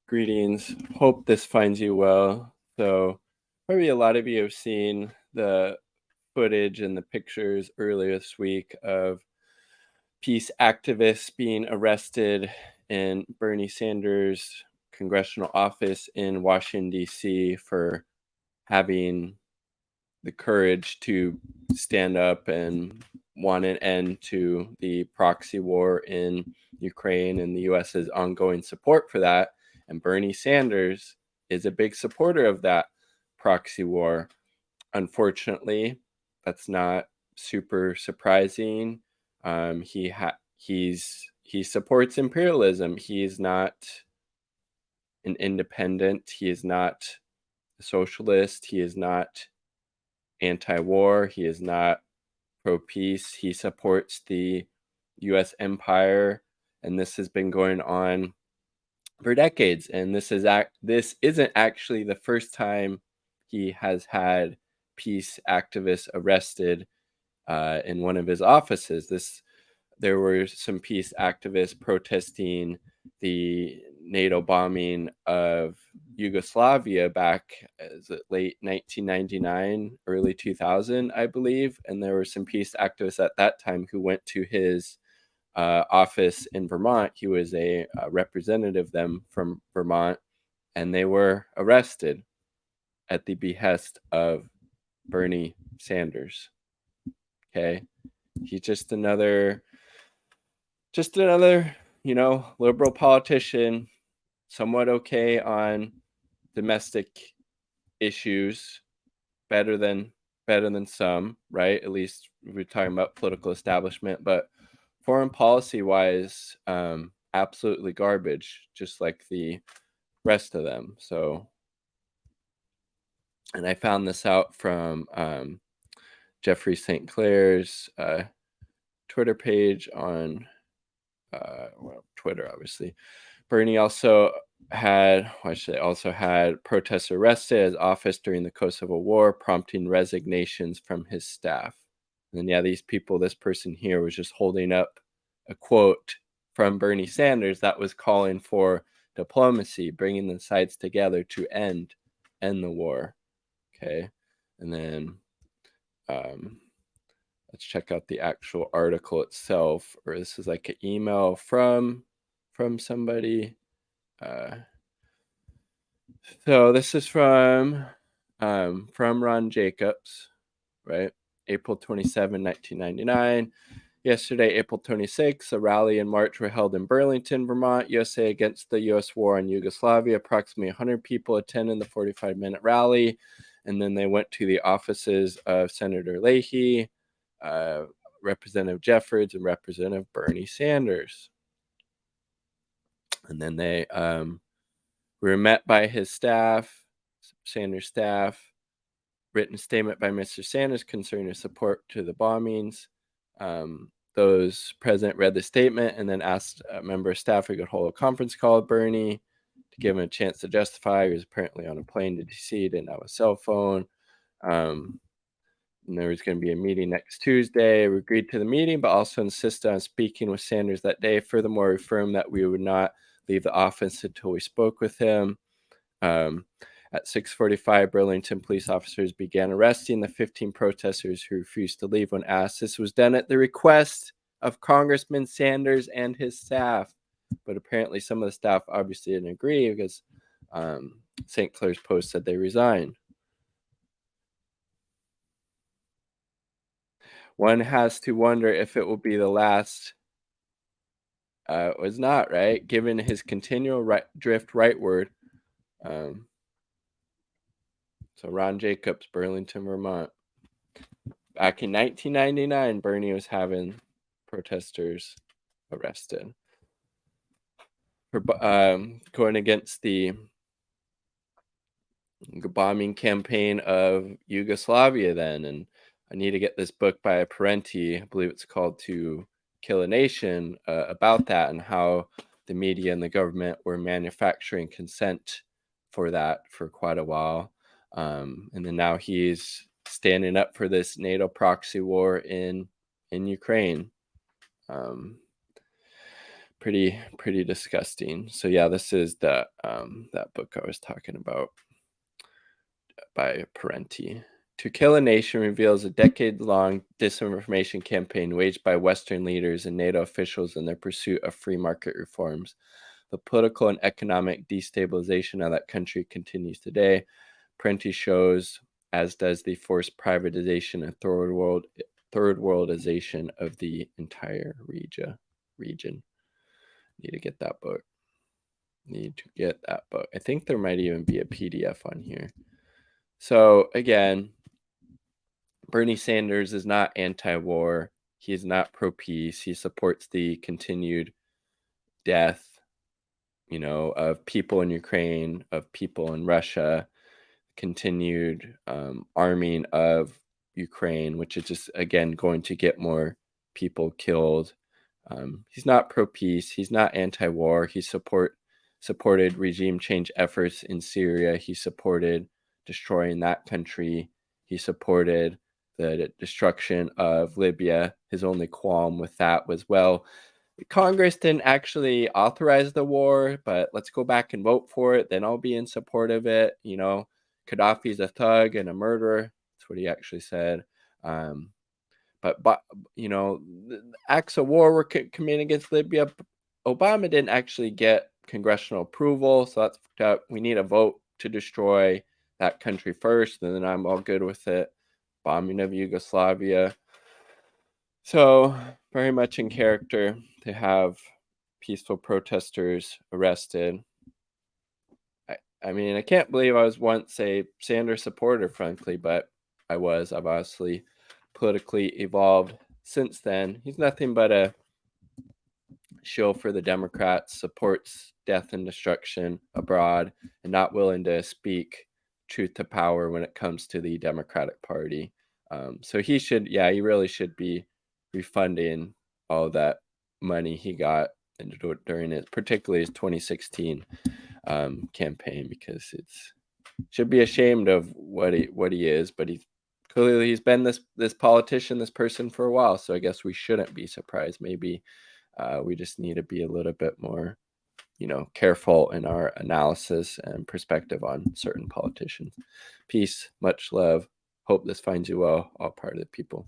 Greetings. Hope this finds you well. So, probably a lot of you have seen the footage and the pictures earlier this week of peace activists being arrested in Bernie Sanders' congressional office in Washington, D.C., for having the courage to stand up and want an end to the proxy war in Ukraine and the US's ongoing support for that. And Bernie Sanders is a big supporter of that proxy war. Unfortunately, that's not super surprising. He supports imperialism. He is not an independent. He is not a socialist. He is not anti-war. He is not pro-peace. He supports the U.S. empire, and this has been going on for decades. And this isn't actually the first time he has had peace activists arrested in one of his offices. There were some peace activists protesting the NATO bombing of Yugoslavia back late 1999, early 2000, I believe. And there were some peace activists at that time who went to his office in Vermont. He was a representative them from Vermont, and they were arrested at the behest of Bernie Sanders. Okay, he's just another, liberal politician, somewhat okay on domestic issues, better than some, right? At least we're talking about political establishment, but foreign policy wise, absolutely garbage, just like the rest of them. So, and I found this out from Jeffrey St. Clair's Twitter page on Twitter, obviously. Bernie also had protests arrested at his office during the Kosovo War, prompting resignations from his staff. And then, this person here was just holding up a quote from Bernie Sanders that was calling for diplomacy, bringing the sides together to end the war. Okay, and then let's check out the actual article itself, or this is like an email from somebody. So this is from Ron Jacobs, right? April 27, 1999. Yesterday, April 26, a rally and march were held in Burlington, Vermont, USA, against the U.S. war on Yugoslavia. Approximately 100 people attended the 45-minute rally, and then they went to the offices of Senator Leahy, Representative Jeffords, and Representative Bernie Sanders. And then they were met by his staff, Sanders' staff. Written statement by Mr. Sanders concerning his support to the bombings. Those present read the statement and then asked a member of staff if he could hold a conference call with Bernie to give him a chance to justify. He was apparently on a plane to DC, didn't have a cell phone. And there was going to be a meeting next Tuesday. We agreed to the meeting, but also insisted on speaking with Sanders that day. Furthermore, we affirmed that we would not leave the office until we spoke with him. At 6:45, Burlington police officers began arresting the 15 protesters who refused to leave when asked. This was done at the request of Congressman Sanders and his staff, but apparently some of the staff obviously didn't agree because St. Clair's Post said they resigned. One has to wonder if it will be the last. It was not, right? Given his continual drift rightward. So Ron Jacobs, Burlington, Vermont. Back in 1999, Bernie was having protesters arrested for going against the bombing campaign of Yugoslavia then. And I need to get this book by Parenti, I believe it's called To Kill a Nation, about that and how the media and the government were manufacturing consent for that for quite a while. And then now he's standing up for this NATO proxy war in Ukraine. pretty disgusting. So yeah, this is that book I was talking about by Parenti. To Kill a Nation reveals a decade-long disinformation campaign waged by Western leaders and NATO officials in their pursuit of free market reforms. The political and economic destabilization of that country continues today. Parenti shows, as does the forced privatization and third worldization of the entire region. Need to get that book. I think there might even be a PDF on here. So again, Bernie Sanders is not anti-war. He is not pro-peace. He supports the continued death, of people in Ukraine, of people in Russia, continued arming of Ukraine, which is just, again, going to get more people killed. He's not pro-peace. He's not anti-war. He supported regime change efforts in Syria. He supported destroying that country. He supported the destruction of Libya. His only qualm with that was, well, Congress didn't actually authorize the war, but let's go back and vote for it. Then I'll be in support of it. Gaddafi's a thug and a murderer. That's what he actually said. But the acts of war were committed against Libya. Obama didn't actually get congressional approval, so that's fucked up. We need a vote to destroy that country first, and then I'm all good with it. Bombing of Yugoslavia. So very much in character to have peaceful protesters arrested. I mean, I can't believe I was once a Sanders supporter, frankly, but I've obviously politically evolved since then. He's nothing but a shill for the Democrats, supports death and destruction abroad, and not willing to speak truth to power when it comes to the Democratic Party. So he really should be refunding all that money he got during particularly his 2016 campaign, because should be ashamed of what he is, but he's been this politician, this person for a while, so I guess we shouldn't be surprised. Maybe we just need to be a little bit more careful in our analysis and perspective on certain politicians. Peace, much love. Hope this finds you well, all part of the people.